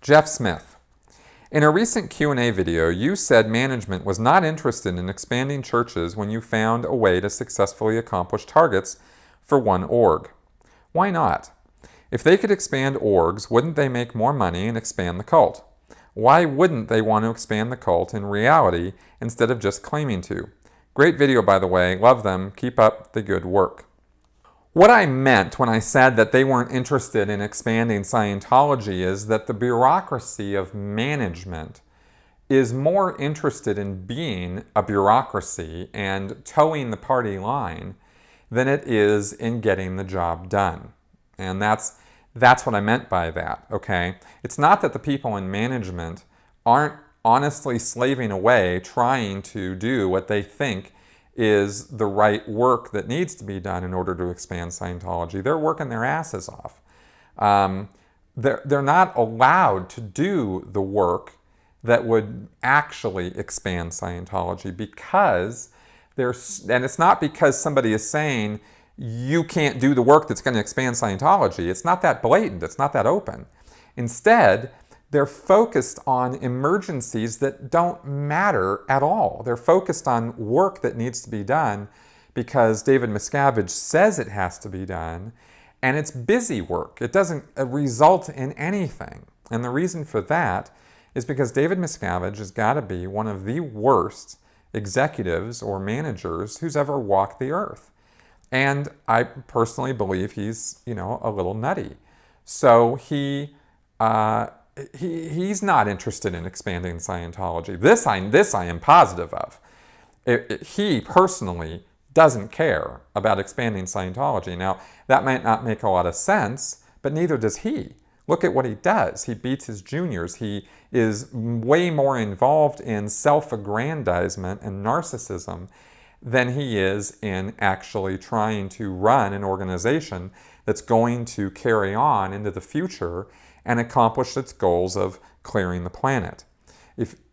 Jeff Smith. In a recent Q&A video, you said management was not interested in expanding churches when you found a way to successfully accomplish targets for one org. Why not? If they could expand orgs, wouldn't they make more money and expand the cult? Why wouldn't they want to expand the cult in reality instead of just claiming to? Great video, by the way. Love them. Keep up the good work. What I meant when I said that they weren't interested in expanding Scientology is that the bureaucracy of management is more interested in being a bureaucracy and towing the party line than it is in getting the job done. And that's what I meant by that, okay? It's not that the people in management aren't honestly slaving away trying to do what they think is the right work that needs to be done in order to expand Scientology. They're working their asses off. They're not allowed to do the work that would actually expand Scientology because and it's not because somebody is saying you can't do the work that's going to expand Scientology. It's not that blatant. It's not that open. Instead, they're focused on emergencies that don't matter at all. They're focused on work that needs to be done because David Miscavige says it has to be done, and it's busy work. It doesn't result in anything. And the reason for that is because David Miscavige has got to be one of the worst executives or managers who's ever walked the earth. And I personally believe he's, a little nutty. So he's not interested in expanding Scientology. This I am positive of. He personally doesn't care about expanding Scientology. Now, that might not make a lot of sense, but neither does he. Look at what he does. He beats his juniors. He is way more involved in self-aggrandizement and narcissism than he is in actually trying to run an organization that's going to carry on into the future and accomplish its goals of clearing the planet.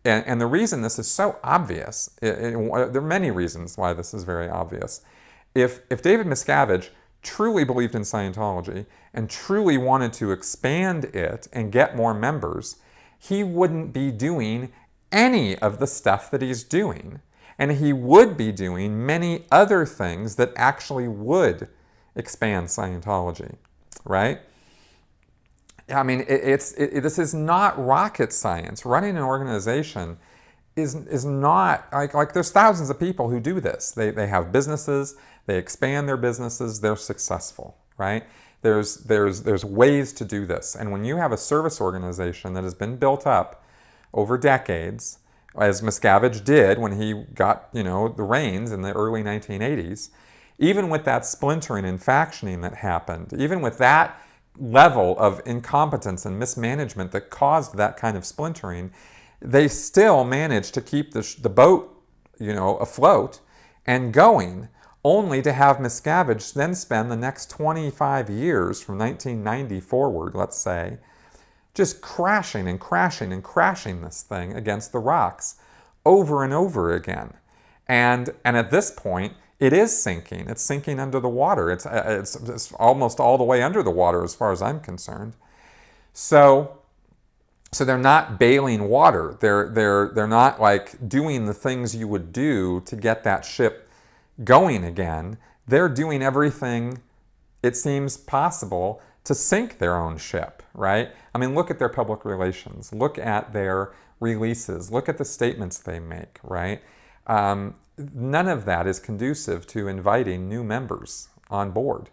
And the reason this is so obvious, there are many reasons why this is very obvious. If David Miscavige truly believed in Scientology and truly wanted to expand it and get more members, he wouldn't be doing any of the stuff that he's doing. And he would be doing many other things that actually would expand Scientology, right? I mean, this is not rocket science. Running an organization is not, like there's thousands of people who do this. They have businesses, they expand their businesses, they're successful, right? There's ways to do this. And when you have a service organization that has been built up over decades, as Miscavige did when he got, the reins in the early 1980s, even with that splintering and factioning that happened, even with that level of incompetence and mismanagement that caused that kind of splintering, they still managed to keep the boat, afloat and going, only to have Miscavige then spend the next 25 years from 1990 forward, let's say, just crashing and crashing and crashing this thing against the rocks over and over again. And at this point, it is sinking. It's sinking under the water. It's almost all the way under the water as far as I'm concerned. So they're not bailing water. They're not like doing the things you would do to get that ship going again. They're doing everything it seems possible to sink their own ship, right? I mean, look at their public relations. Look at their releases. Look at the statements they make, right? None of that is conducive to inviting new members on board.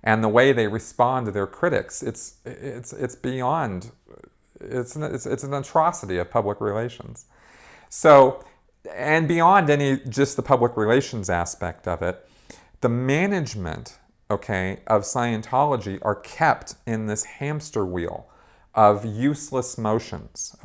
And the way they respond to their critics, it's beyond, it's an atrocity of public relations. So, and beyond just the public relations aspect of it, the management, of Scientology are kept in this hamster wheel of useless motions,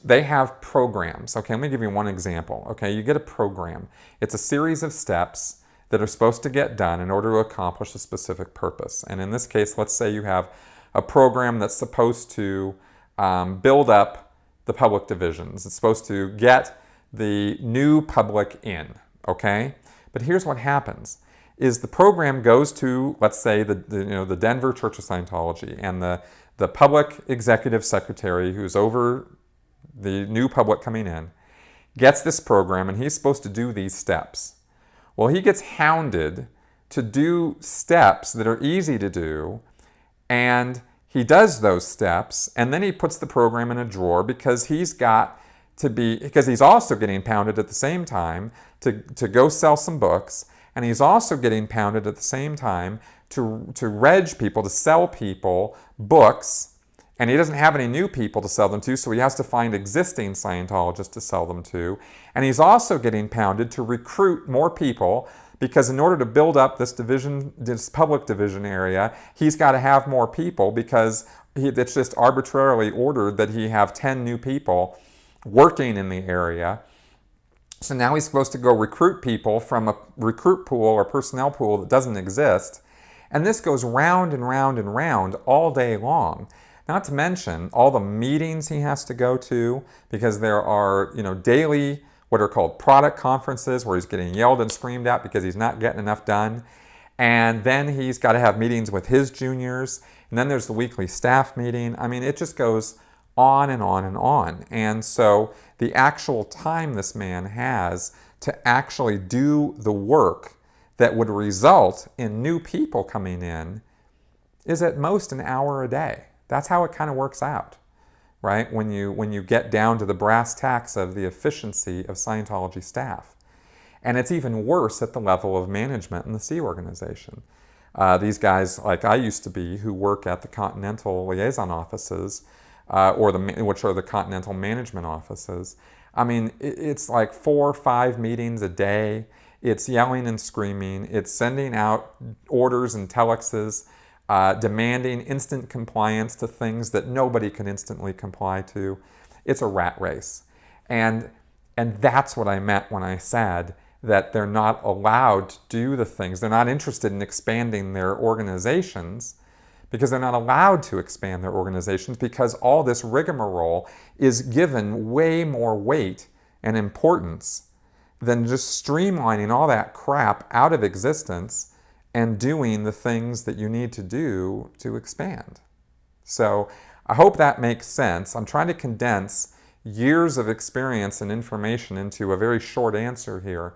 They have programs, Let me give you one example, You get a program. It's a series of steps that are supposed to get done in order to accomplish a specific purpose. And in this case, let's say you have a program that's supposed to build up the public divisions. It's supposed to get the new public in, But here's what happens. is the program goes to, let's say, the Denver Church of Scientology, and the public executive secretary who's over the new public coming in gets this program, and he's supposed to do these steps. Well, he gets hounded to do steps that are easy to do, and he does those steps, and then he puts the program in a drawer because he's also getting pounded at the same time to go sell some books, and he's also getting pounded at the same time to reg people, to sell people books, and he doesn't have any new people to sell them to, so he has to find existing Scientologists to sell them to, and he's also getting pounded to recruit more people, because in order to build up this division, this public division area, he's got to have more people, because it's just arbitrarily ordered that he have 10 new people working in the area. So now he's supposed to go recruit people from a recruit pool or personnel pool that doesn't exist. And this goes round and round and round all day long. Not to mention all the meetings he has to go to, because there are, daily what are called product conferences where he's getting yelled and screamed at because he's not getting enough done. And then he's got to have meetings with his juniors. And then there's the weekly staff meeting. I mean, it just goes on and on and on. And so the actual time this man has to actually do the work that would result in new people coming in is at most an hour a day. That's how it kind of works out, right? When you get down to the brass tacks of the efficiency of Scientology staff. And it's even worse at the level of management in the Sea Organization. These guys, like I used to be, who work at the Continental Liaison Offices, which are the Continental Management Offices. I mean, it's like 4 or 5 meetings a day. It's yelling and screaming. It's sending out orders and telexes, demanding instant compliance to things that nobody can instantly comply to. It's a rat race. And that's what I meant when I said that they're not allowed to do the things. They're not interested in expanding their organizations because they're not allowed to expand their organizations, because all this rigmarole is given way more weight and importance than just streamlining all that crap out of existence and doing the things that you need to do to expand. So I hope that makes sense. I'm trying to condense years of experience and information into a very short answer here.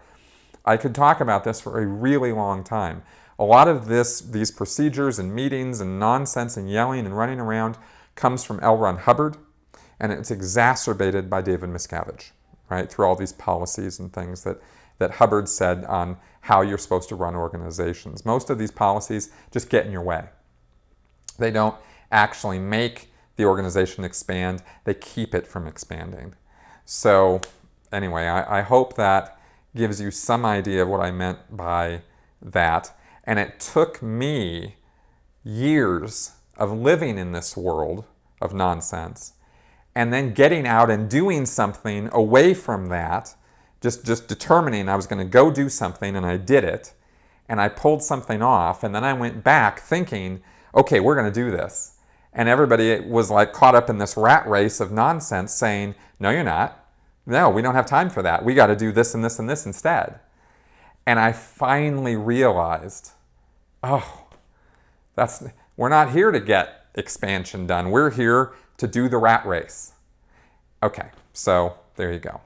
I could talk about this for a really long time. A lot of these procedures and meetings and nonsense and yelling and running around comes from L. Ron Hubbard, and it's exacerbated by David Miscavige, right? Through all these policies and things that Hubbard said on how you're supposed to run organizations. Most of these policies just get in your way. They don't actually make the organization expand, they keep it from expanding. So anyway, I hope that gives you some idea of what I meant by that. And it took me years of living in this world of nonsense and then getting out and doing something away from that, just determining I was going to go do something, and I did it, and I pulled something off, and then I went back thinking, okay, we're going to do this. And everybody was like caught up in this rat race of nonsense saying, no, you're not. No, we don't have time for that. We got to do this and this and this instead. And I finally realized, we're not here to get expansion done. We're here to do the rat race. Okay, so there you go.